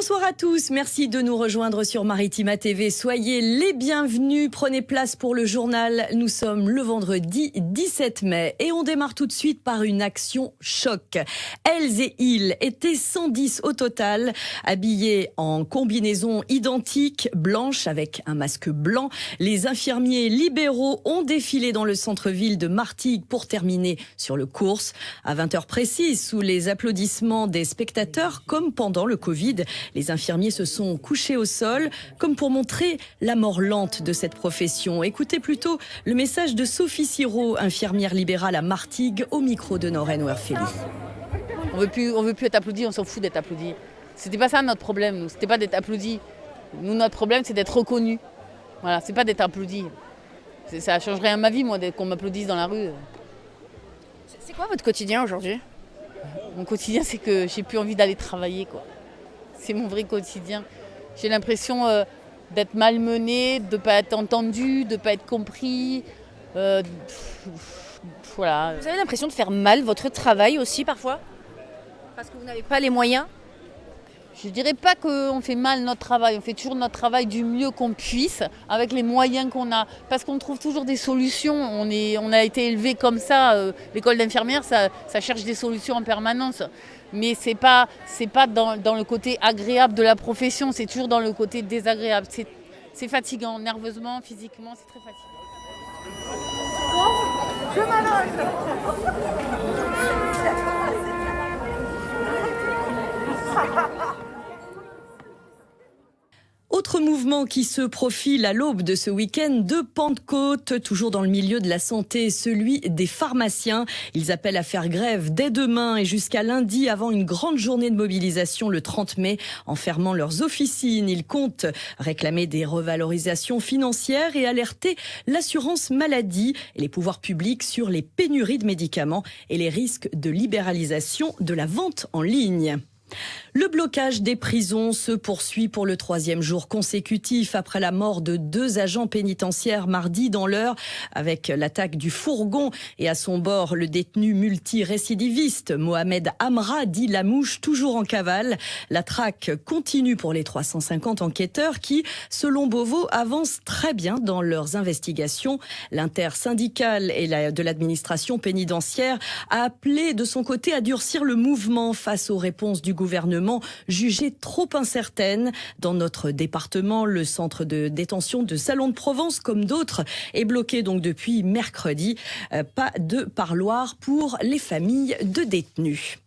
Bonsoir à tous, merci de nous rejoindre sur Maritima TV. Soyez les bienvenus, prenez place pour le journal. Nous sommes le vendredi 17 mai et on démarre tout de suite par une action choc. Elles et ils étaient 110 au total, habillés en combinaison identique, blanche avec un masque blanc. Les infirmiers libéraux ont défilé dans le centre-ville de Martigues pour terminer sur le course. À 20h précises, sous les applaudissements des spectateurs, comme pendant le Covid, les infirmiers se sont couchés au sol, comme pour montrer la mort lente de cette profession. Écoutez plutôt le message de Sophie Sirot, infirmière libérale à Martigues, au micro de Noreen Werfeli. On veut plus être applaudi, on s'en fout d'être applaudi. C'était pas ça notre problème, nous. C'était pas d'être applaudi. Nous, notre problème, c'est d'être reconnu. Voilà, c'est pas d'être applaudi. Ça changerait à ma vie, moi, qu'on m'applaudisse dans la rue. C'est quoi votre quotidien aujourd'hui ? Mon quotidien, c'est que j'ai plus envie d'aller travailler, quoi. C'est mon vrai quotidien. J'ai l'impression d'être malmenée, de ne pas être entendue, de ne pas être compris. Voilà. Vous avez l'impression de faire mal votre travail aussi parfois ? Parce que vous n'avez pas les moyens ? Je ne dirais pas qu'on fait mal notre travail. On fait toujours notre travail du mieux qu'on puisse, avec les moyens qu'on a. Parce qu'on trouve toujours des solutions. On a été élevés comme ça. L'école d'infirmière, ça cherche des solutions en permanence. Mais c'est pas dans le côté agréable de la profession, c'est toujours dans le côté désagréable. C'est fatigant, nerveusement, physiquement, c'est très fatigant. Je m'allonge. Autre mouvement qui se profile à l'aube de ce week-end de Pentecôte, toujours dans le milieu de la santé, celui des pharmaciens. Ils appellent à faire grève dès demain et jusqu'à lundi avant une grande journée de mobilisation le 30 mai. En fermant leurs officines, ils comptent réclamer des revalorisations financières et alerter l'assurance maladie et les pouvoirs publics sur les pénuries de médicaments et les risques de libéralisation de la vente en ligne. Le blocage des prisons se poursuit pour le 3e jour consécutif après la mort de 2 agents pénitentiaires mardi dans l'Eure avec l'attaque du fourgon et à son bord le détenu multirécidiviste Mohamed Amra dit Lamouche toujours en cavale. La traque continue pour les 350 enquêteurs qui, selon Beauvau, avancent très bien dans leurs investigations. L'intersyndicale et de l'administration pénitentiaire a appelé de son côté à durcir le mouvement face aux réponses du gouvernement jugées trop incertaines. Dans notre département, le centre de détention de Salon de Provence, comme d'autres, est bloqué donc depuis mercredi. Pas de parloir pour les familles de détenus.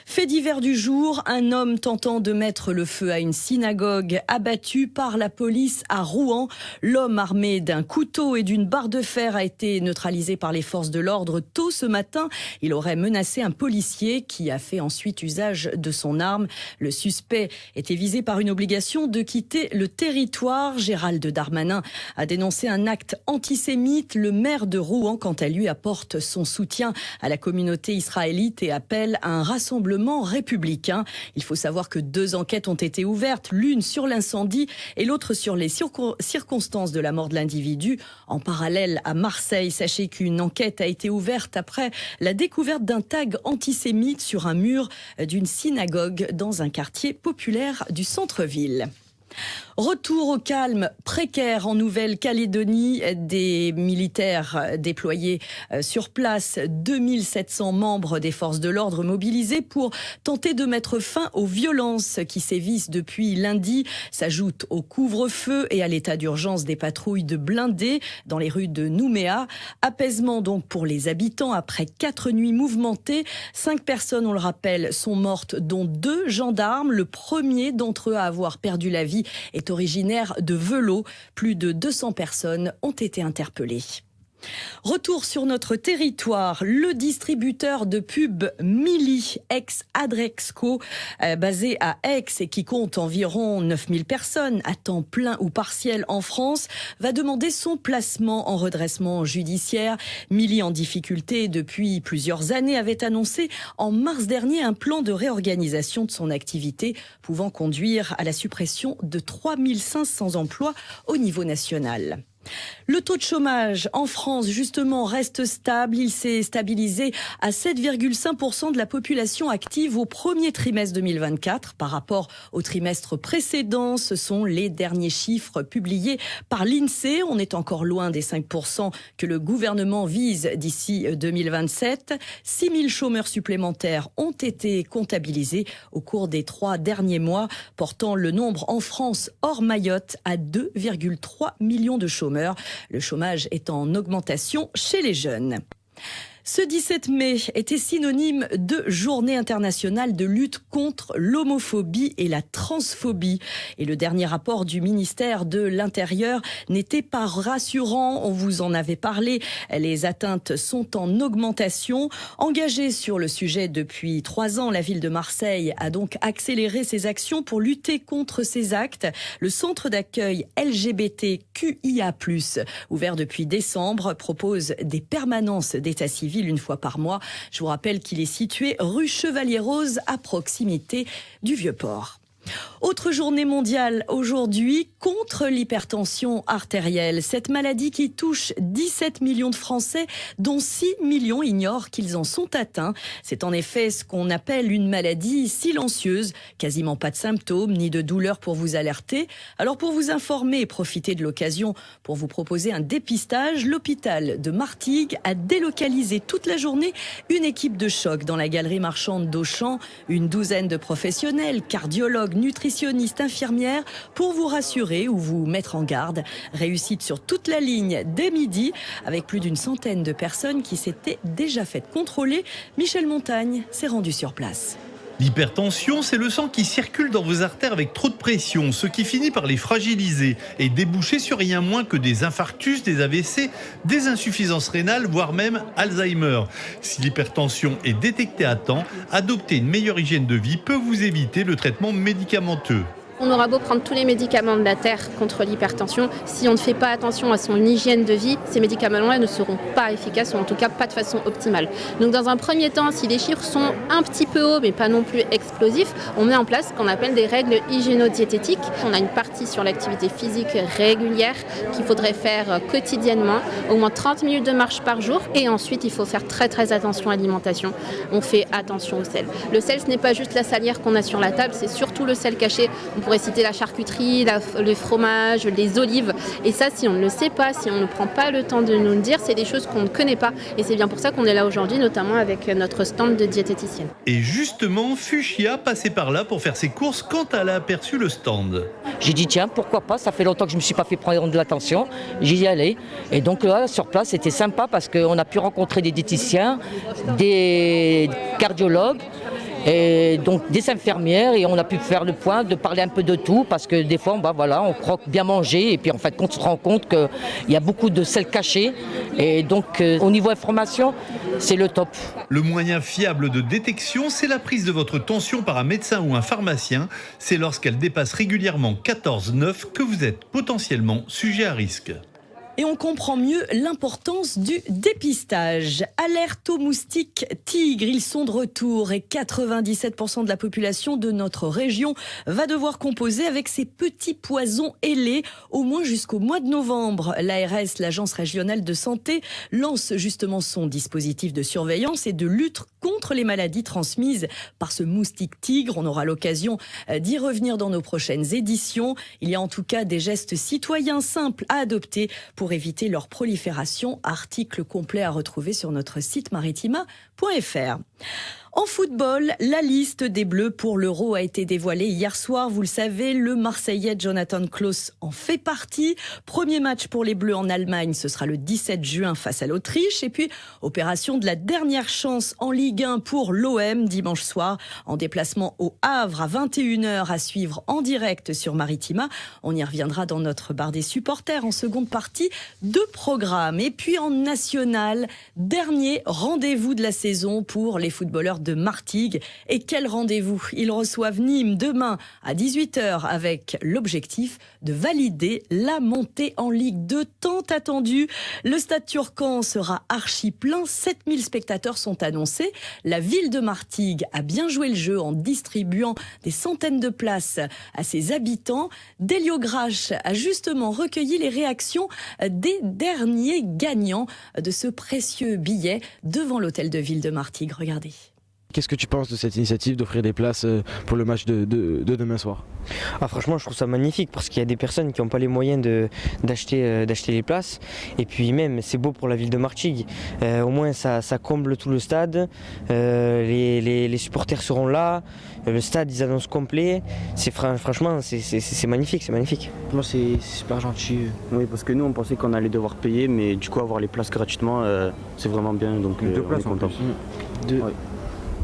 Fait divers du jour, un homme tentant de mettre le feu à une synagogue abattu par la police à Rouen. L'homme armé d'un couteau et d'une barre de fer a été neutralisé par les forces de l'ordre tôt ce matin. Il aurait menacé un policier qui a fait ensuite usage de son arme. Le suspect était visé par une obligation de quitter le territoire. Gérald Darmanin a dénoncé un acte antisémite. Le maire de Rouen, quant à lui, apporte son soutien à la communauté israélite et appelle à un rassemblement républicain. Il faut savoir que 2 enquêtes ont été ouvertes, l'une sur l'incendie et l'autre sur les circonstances de la mort de l'individu. En parallèle, à Marseille, sachez qu'une enquête a été ouverte après la découverte d'un tag antisémite sur un mur d'une synagogue dans un quartier populaire du centre-ville. Retour au calme précaire en Nouvelle-Calédonie, des militaires déployés sur place, 2700 membres des forces de l'ordre mobilisés pour tenter de mettre fin aux violences qui sévissent depuis lundi, s'ajoutent au couvre-feu et à l'état d'urgence des patrouilles de blindés dans les rues de Nouméa. Apaisement donc pour les habitants après 4 nuits mouvementées. 5 personnes, on le rappelle, sont mortes, dont 2 gendarmes. Le premier d'entre eux à avoir perdu la vie est originaire de Velot. Plus de 200 personnes ont été interpellées. Retour sur notre territoire, le distributeur de pub Mili, ex-Adrexco, basé à Aix et qui compte environ 9000 personnes à temps plein ou partiel en France, va demander son placement en redressement judiciaire. Mili, en difficulté depuis plusieurs années, avait annoncé en mars dernier un plan de réorganisation de son activité pouvant conduire à la suppression de 3500 emplois au niveau national. Le taux de chômage en France, justement, reste stable. Il s'est stabilisé à 7,5% de la population active au premier trimestre 2024 par rapport au trimestre précédent. Ce sont les derniers chiffres publiés par l'INSEE. On est encore loin des 5% que le gouvernement vise d'ici 2027. 6 000 chômeurs supplémentaires ont été comptabilisés au cours des 3 derniers mois, portant le nombre en France hors Mayotte à 2,3 millions de chômeurs. Le chômage est en augmentation chez les jeunes. Ce 17 mai était synonyme de journée internationale de lutte contre l'homophobie et la transphobie. Et le dernier rapport du ministère de l'Intérieur n'était pas rassurant. On vous en avait parlé. Les atteintes sont en augmentation. Engagée sur le sujet depuis 3 ans, la ville de Marseille a donc accéléré ses actions pour lutter contre ces actes. Le centre d'accueil LGBTQIA+, ouvert depuis décembre, propose des permanences d'état civil une fois par mois. Je vous rappelle qu'il est situé rue Chevalier-Rose, à proximité du Vieux-Port. Autre journée mondiale aujourd'hui contre l'hypertension artérielle. Cette maladie qui touche 17 millions de Français, dont 6 millions ignorent qu'ils en sont atteints. C'est en effet ce qu'on appelle une maladie silencieuse. Quasiment pas de symptômes ni de douleurs pour vous alerter. Alors pour vous informer et profiter de l'occasion pour vous proposer un dépistage, l'hôpital de Martigues a délocalisé toute la journée une équipe de choc dans la galerie marchande d'Auchan. Une douzaine de professionnels, cardiologues, nutritionnistes, infirmières, pour vous rassurer ou vous mettre en garde. Réussite sur toute la ligne dès midi, avec plus d'une centaine de personnes qui s'étaient déjà faites contrôler. Michel Montagne s'est rendu sur place. L'hypertension, c'est le sang qui circule dans vos artères avec trop de pression, ce qui finit par les fragiliser et déboucher sur rien moins que des infarctus, des AVC, des insuffisances rénales, voire même Alzheimer. Si l'hypertension est détectée à temps, adopter une meilleure hygiène de vie peut vous éviter le traitement médicamenteux. On aura beau prendre tous les médicaments de la Terre contre l'hypertension, si on ne fait pas attention à son hygiène de vie, ces médicaments-là ne seront pas efficaces, ou en tout cas pas de façon optimale. Donc dans un premier temps, si les chiffres sont un petit peu hauts, mais pas non plus explosifs, on met en place ce qu'on appelle des règles hygiéno-diététiques. On a une partie sur l'activité physique régulière qu'il faudrait faire quotidiennement, au moins 30 minutes de marche par jour, et ensuite il faut faire très très attention à l'alimentation. On fait attention au sel. Le sel, ce n'est pas juste la salière qu'on a sur la table, c'est surtout le sel caché. On pourrait citer la charcuterie, le fromage, les olives. Et ça, si on ne le sait pas, si on ne prend pas le temps de nous le dire, c'est des choses qu'on ne connaît pas. Et c'est bien pour ça qu'on est là aujourd'hui, notamment avec notre stand de diététicienne. Et justement, Fuchsia passait par là pour faire ses courses quand elle a aperçu le stand. J'ai dit tiens, pourquoi pas, ça fait longtemps que je ne me suis pas fait prendre de l'attention. J'y y allais. Et donc là, sur place, c'était sympa parce qu'on a pu rencontrer des diététiciens, des cardiologues, et donc des infirmières, et on a pu faire le point, de parler un peu de tout, parce que des fois on croque bien manger, et puis en fait on se rend compte qu'il y a beaucoup de sel caché, et donc au niveau information, c'est le top. Le moyen fiable de détection, c'est la prise de votre tension par un médecin ou un pharmacien. C'est lorsqu'elle dépasse régulièrement 14,9 que vous êtes potentiellement sujet à risque. Et on comprend mieux l'importance du dépistage. Alerte aux moustiques tigres, ils sont de retour et 97% de la population de notre région va devoir composer avec ces petits poisons ailés au moins jusqu'au mois de novembre. L'ARS, l'Agence régionale de santé, lance justement son dispositif de surveillance et de lutte contre les maladies transmises par ce moustique tigre. On aura l'occasion d'y revenir dans nos prochaines éditions. Il y a en tout cas des gestes citoyens simples à adopter pour éviter leur prolifération. Article complet à retrouver sur notre site maritima.fr. En football, la liste des Bleus pour l'Euro a été dévoilée hier soir. Vous le savez, le Marseillais Jonathan Klaus en fait partie. Premier match pour les Bleus en Allemagne, ce sera le 17 juin face à l'Autriche. Et puis, opération de la dernière chance en Ligue 1 pour l'OM dimanche soir, en déplacement au Havre à 21h à suivre en direct sur Maritima. On y reviendra dans notre bar des supporters en seconde partie de programme. Et puis en national, dernier rendez-vous de la saison pour les footballeurs de Martigues. Et quel rendez-vous! Ils reçoivent Nîmes demain à 18h avec l'objectif de valider la montée en Ligue 2 tant attendue. Le stade Turcan sera archi plein, 7000 spectateurs sont annoncés. La ville de Martigues a bien joué le jeu en distribuant des centaines de places à ses habitants. Delio Grache a justement recueilli les réactions des derniers gagnants de ce précieux billet devant l'hôtel de ville de Martigues. Regardez. Qu'est-ce que tu penses de cette initiative d'offrir des places pour le match de demain soir ? Franchement, je trouve ça magnifique parce qu'il y a des personnes qui n'ont pas les moyens d'acheter les places. Et puis même, c'est beau pour la ville de Martigues. Au moins, ça comble tout le stade. Les supporters seront là. Le stade, ils annoncent complet. Franchement, c'est magnifique, c'est magnifique. Moi, c'est super gentil. Oui, parce que nous, on pensait qu'on allait devoir payer, mais du coup, avoir les places gratuitement, c'est vraiment bien. Donc, deux places en plus. Deux. Ouais.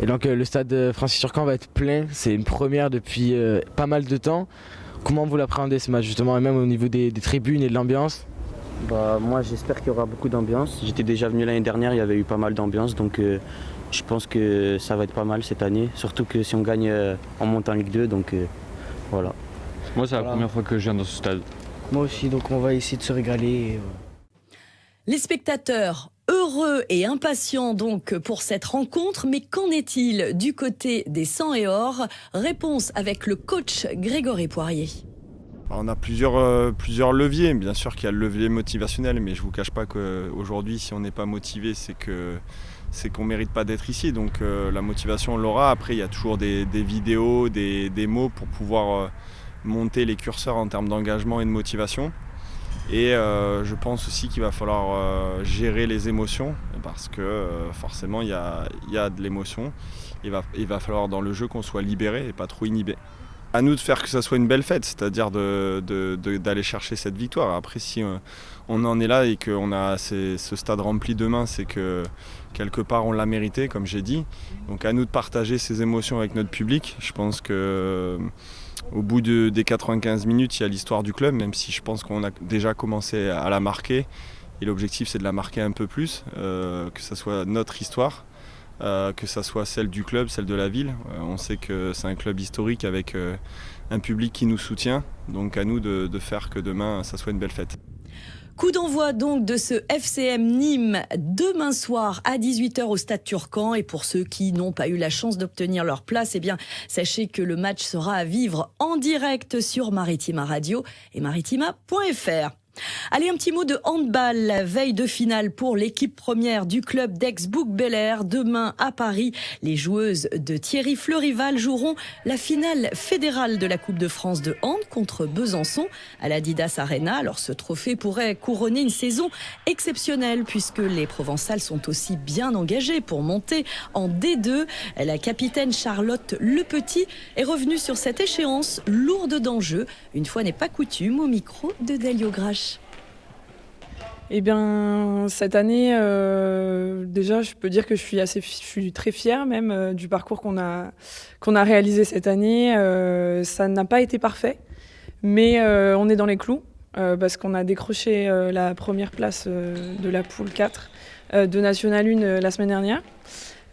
Et donc le stade Francis Turcan va être plein, c'est une première depuis pas mal de temps. Comment vous l'appréhendez ce match justement, et même au niveau des tribunes et de l'ambiance ? Moi j'espère qu'il y aura beaucoup d'ambiance. J'étais déjà venu l'année dernière, il y avait eu pas mal d'ambiance, donc je pense que ça va être pas mal cette année. Surtout que si on gagne, on monte en Ligue 2, donc voilà. Moi c'est la première fois que je viens dans ce stade. Moi aussi, donc on va essayer de se régaler. Les spectateurs heureux et impatients donc pour cette rencontre, mais qu'en est-il du côté des 100 et or? Réponse avec le coach Grégory Poirier. On a plusieurs leviers, bien sûr qu'il y a le levier motivationnel, mais je ne vous cache pas qu'aujourd'hui si on n'est pas motivé, c'est qu'on ne mérite pas d'être ici, donc la motivation on l'aura. Après il y a toujours des vidéos, des mots pour pouvoir monter les curseurs en termes d'engagement et de motivation. Et je pense aussi qu'il va falloir gérer les émotions parce que forcément il y a de l'émotion. Il va falloir dans le jeu qu'on soit libéré et pas trop inhibé. À nous de faire que ça soit une belle fête, c'est-à-dire d'aller chercher cette victoire. Après si on en est là et qu'on a ce stade rempli demain, c'est que quelque part on l'a mérité comme j'ai dit. Donc à nous de partager ces émotions avec notre public. Je pense que au bout des 95 minutes, il y a l'histoire du club, même si je pense qu'on a déjà commencé à la marquer. Et l'objectif, c'est de la marquer un peu plus, que ce soit notre histoire, que ce soit celle du club, celle de la ville. On sait que c'est un club historique avec un public qui nous soutient. Donc à nous de faire que demain, ça soit une belle fête. Coup d'envoi donc de ce FCM Nîmes demain soir à 18h au stade Turcan. Et pour ceux qui n'ont pas eu la chance d'obtenir leur place, eh bien, sachez que le match sera à vivre en direct sur Maritima Radio et maritima.fr. Allez, un petit mot de handball. Veille de finale pour l'équipe première du club d'Aix-Bouc-Bel-Air. Demain à Paris, les joueuses de Thierry Fleurival joueront la finale fédérale de la Coupe de France de hand contre Besançon à l'Adidas Arena. Alors ce trophée pourrait couronner une saison exceptionnelle puisque les Provençales sont aussi bien engagées pour monter en D2. La capitaine Charlotte Lepetit est revenue sur cette échéance lourde d'enjeux. Une fois n'est pas coutume, au micro de Delio Grache. Eh bien, cette année, déjà, je peux dire que je suis très fière même du parcours qu'on a réalisé cette année. Ça n'a pas été parfait, mais on est dans les clous parce qu'on a décroché la première place de la poule 4 de National 1 la semaine dernière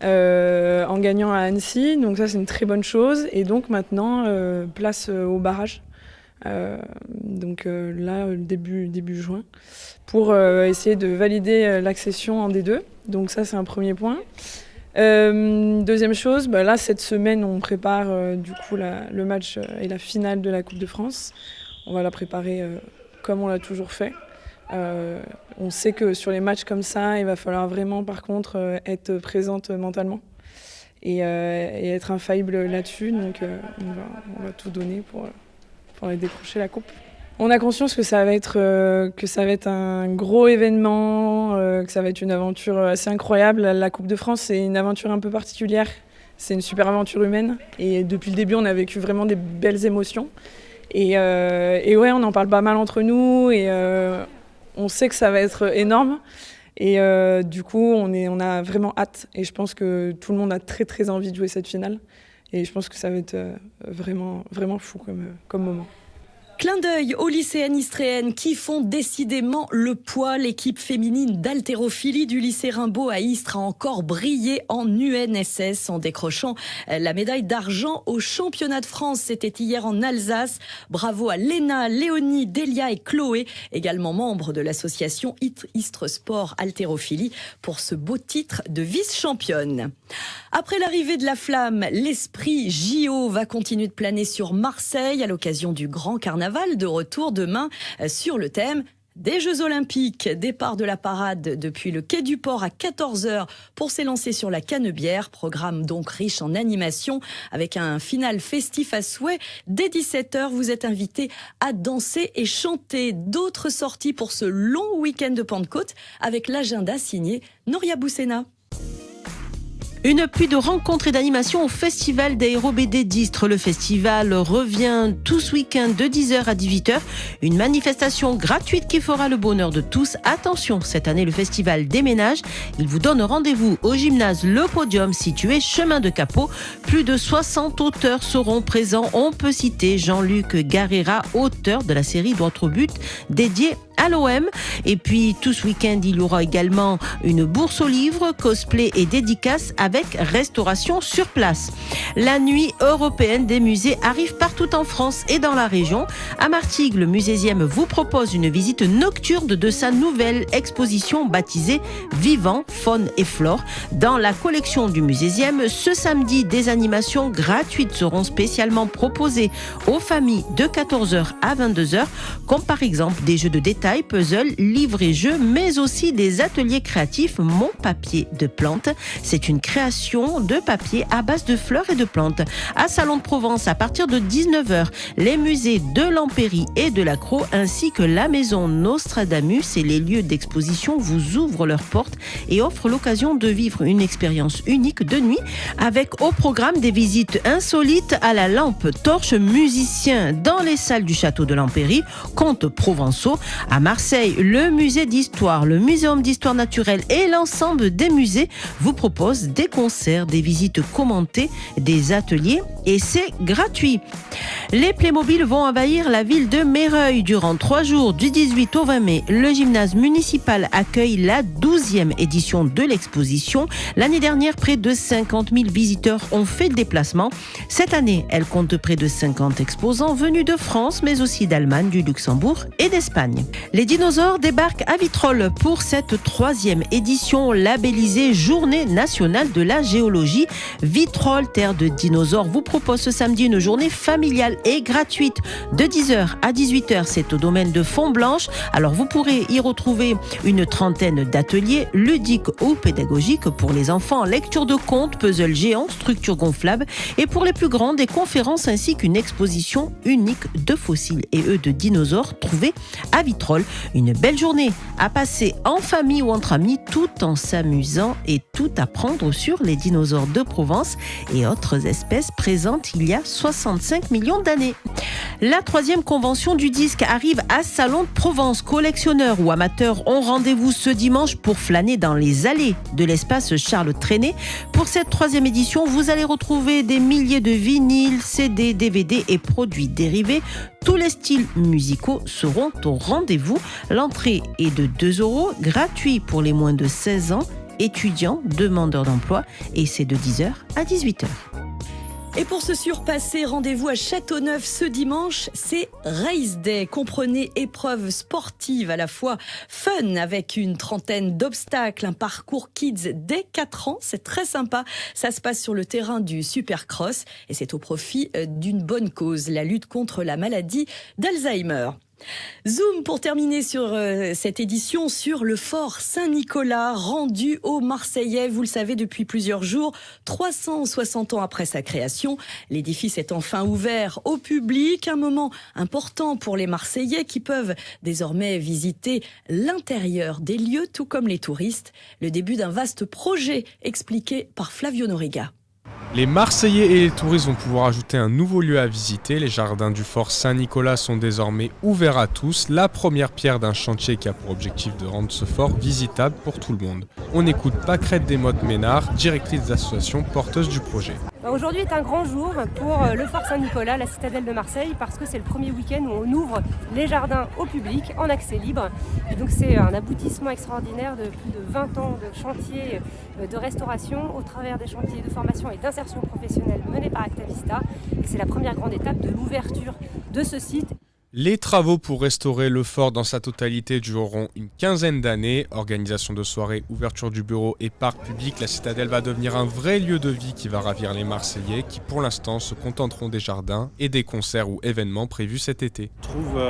en gagnant à Annecy. Donc ça, c'est une très bonne chose. Et donc maintenant, place au barrage. Donc là, début juin, pour essayer de valider l'accession en D2. Donc ça, c'est un premier point. Deuxième chose, là, cette semaine, on prépare du coup le match et la finale de la Coupe de France. On va la préparer comme on l'a toujours fait. On sait que sur les matchs comme ça, il va falloir vraiment, par contre, être présente mentalement et être infaillible là-dessus. Donc on va tout donner pour aller décrocher la coupe. On a conscience que ça va être un gros événement, que ça va être une aventure assez incroyable. La Coupe de France, c'est une aventure un peu particulière. C'est une super aventure humaine. Et depuis le début, on a vécu vraiment des belles émotions. Et ouais, on en parle pas mal entre nous. Et on sait que ça va être énorme. Et du coup, on a vraiment hâte. Et je pense que tout le monde a très très envie de jouer cette finale. Et je pense que ça va être vraiment, vraiment fou comme moment. Clin d'œil aux lycéennes istréennes qui font décidément le poids. L'équipe féminine d'haltérophilie du lycée Rimbaud à Istres a encore brillé en UNSS en décrochant la médaille d'argent au championnat de France. C'était hier en Alsace. Bravo à Léna, Léonie, Delia et Chloé, également membres de l'association Istres Sport Haltérophilie, pour ce beau titre de vice-championne. Après l'arrivée de la flamme, l'esprit JO va continuer de planer sur Marseille à l'occasion du grand carnaval de retour demain sur le thème des Jeux Olympiques. Départ de la parade depuis le quai du port à 14h pour s'élancer sur la Canebière. Programme donc riche en animation avec un final festif à souhait. Dès 17h, vous êtes invités à danser et chanter. D'autres sorties pour ce long week-end de Pentecôte avec l'agenda signé Noria Boussena. Une pluie de rencontres et d'animations au Festival d'Aéro-BD d'Istres. Le festival revient tout ce week-end de 10h à 18h. Une manifestation gratuite qui fera le bonheur de tous. Attention, cette année, le festival déménage. Il vous donne rendez-vous au gymnase Le Podium, situé chemin de Capot. Plus de 60 auteurs seront présents. On peut citer Jean-Luc Garera, auteur de la série Droit au but, dédiée à l'OM. Et puis tout ce week-end, il y aura également une bourse aux livres, cosplay et dédicace avec restauration sur place. La nuit européenne des musées arrive partout en France et dans la région. À Martigues, le Musésième vous propose une visite nocturne de sa nouvelle exposition baptisée Vivant, Faune et Flore. Dans la collection du Musésième, ce samedi, des animations gratuites seront spécialement proposées aux familles de 14h à 22h, comme par exemple des jeux de détail, puzzles, livres et jeux, mais aussi des ateliers créatifs Mon papier de plantes. C'est une création de papier à base de fleurs et de plantes. À Salon de Provence, à partir de 19h, les musées de l'Empéry et de l'Accro, ainsi que la maison Nostradamus et les lieux d'exposition vous ouvrent leurs portes et offrent l'occasion de vivre une expérience unique de nuit, avec au programme des visites insolites à la lampe torche, musiciens dans les salles du château de l'Empéry, contes provençaux. À Marseille, le musée d'histoire, le muséum d'histoire naturelle et l'ensemble des musées vous proposent des concerts, des visites commentées, des ateliers et c'est gratuit. Les Playmobil vont envahir la ville de Meyreuil durant 3 jours du 18 au 20 mai. Le gymnase municipal accueille la 12e édition de l'exposition. L'année dernière, près de 50 000 visiteurs ont fait le déplacement. Cette année, elle compte près de 50 exposants venus de France, mais aussi d'Allemagne, du Luxembourg et d'Espagne. Les dinosaures débarquent à Vitrolles pour cette 3e édition labellisée Journée nationale de la géologie. Vitrolles, terre de dinosaures, vous propose ce samedi une journée familiale et gratuite de 10h à 18h. C'est au domaine de Font-Blanche. Alors vous pourrez y retrouver une trentaine d'ateliers ludiques ou pédagogiques pour les enfants, lecture de contes, puzzles géants, structures gonflables et pour les plus grands, des conférences ainsi qu'une exposition unique de fossiles et œufs de dinosaures trouvés à Vitrolles. Une belle journée à passer en famille ou entre amis tout en s'amusant et tout apprendre sur les dinosaures de Provence et autres espèces présentes il y a 65 millions d'années. La 3e convention du disque arrive à Salon de Provence. Collectionneurs ou amateurs ont rendez-vous ce dimanche pour flâner dans les allées de l'espace Charles Trenet. Pour cette 3e édition, vous allez retrouver des milliers de vinyles, CD, DVD et produits dérivés. Tous les styles musicaux seront au rendez-vous. L'entrée est de 2 €, gratuit pour les moins de 16 ans, étudiants, demandeurs d'emploi et c'est de 10h à 18h. Et pour se surpasser, rendez-vous à Châteauneuf ce dimanche, c'est Race Day. Comprenez épreuves sportives à la fois fun avec une trentaine d'obstacles, un parcours kids dès 4 ans, c'est très sympa. Ça se passe sur le terrain du Supercross et c'est au profit d'une bonne cause, la lutte contre la maladie d'Alzheimer. Zoom pour terminer sur cette édition sur le fort Saint-Nicolas rendu aux Marseillais, vous le savez depuis plusieurs jours, 360 ans après sa création. L'édifice est enfin ouvert au public, un moment important pour les Marseillais qui peuvent désormais visiter l'intérieur des lieux tout comme les touristes. Le début d'un vaste projet expliqué par Flavio Noriga. Les Marseillais et les touristes vont pouvoir ajouter un nouveau lieu à visiter. Les jardins du fort Saint-Nicolas sont désormais ouverts à tous. La première pierre d'un chantier qui a pour objectif de rendre ce fort visitable pour tout le monde. On écoute Pâquerette Desmottes-Ménard, directrice d'association porteuse du projet. Aujourd'hui est un grand jour pour le Fort Saint-Nicolas, la citadelle de Marseille, parce que c'est le premier week-end où on ouvre les jardins au public en accès libre. Et donc c'est un aboutissement extraordinaire de plus de 20 ans de chantiers de restauration au travers des chantiers de formation et d'insertion professionnelle menés par Actavista. Et c'est la première grande étape de l'ouverture de ce site. Les travaux pour restaurer le fort dans sa totalité dureront une quinzaine d'années. Organisation de soirées, ouverture du bureau et parc public, la citadelle va devenir un vrai lieu de vie qui va ravir les Marseillais qui pour l'instant se contenteront des jardins et des concerts ou événements prévus cet été. Je trouve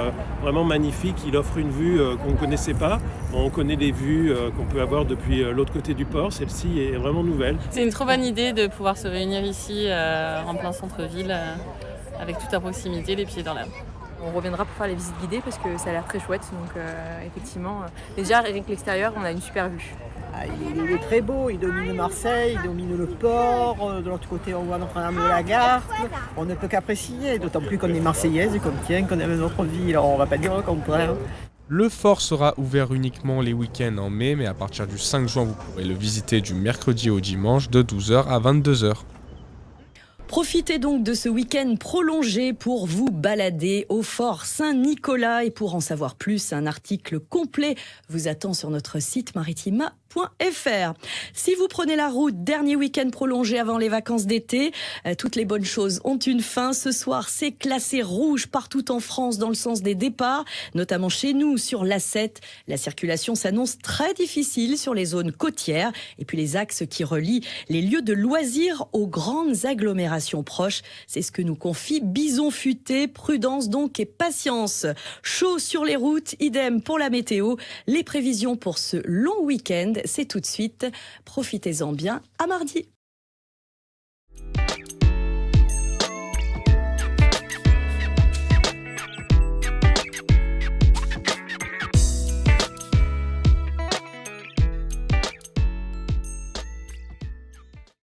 vraiment magnifique, il offre une vue qu'on ne connaissait pas. On connaît les vues qu'on peut avoir depuis l'autre côté du port, celle-ci est vraiment nouvelle. C'est une trop bonne idée de pouvoir se réunir ici en plein centre-ville avec tout à proximité, les pieds dans l'herbe. On reviendra pour faire les visites guidées parce que ça a l'air très chouette. Donc effectivement, déjà avec l'extérieur, on a une super vue. Il est très beau, il domine Marseille, il domine le port. De l'autre côté, on voit Notre-Dame de la Garde. On ne peut qu'apprécier, d'autant plus qu'on est marseillaise et qu'on aime notre ville. Alors on ne va pas dire le contraire. Le fort sera ouvert uniquement les week-ends en mai, mais à partir du 5 juin, vous pourrez le visiter du mercredi au dimanche de 12h à 22h. Profitez donc de ce week-end prolongé pour vous balader au Fort Saint-Nicolas. Et pour en savoir plus, un article complet vous attend sur notre site maritima.fr. Si vous prenez la route, dernier week-end prolongé avant les vacances d'été, toutes les bonnes choses ont une fin. Ce soir, c'est classé rouge partout en France dans le sens des départs, notamment chez nous sur l'A7. La circulation s'annonce très difficile sur les zones côtières et puis les axes qui relient les lieux de loisirs aux grandes agglomérations proches. C'est ce que nous confie Bison Futé. Prudence donc et patience. Chaud sur les routes, idem pour la météo. Les prévisions pour ce long week-end, c'est tout de suite. Profitez-en bien. À mardi.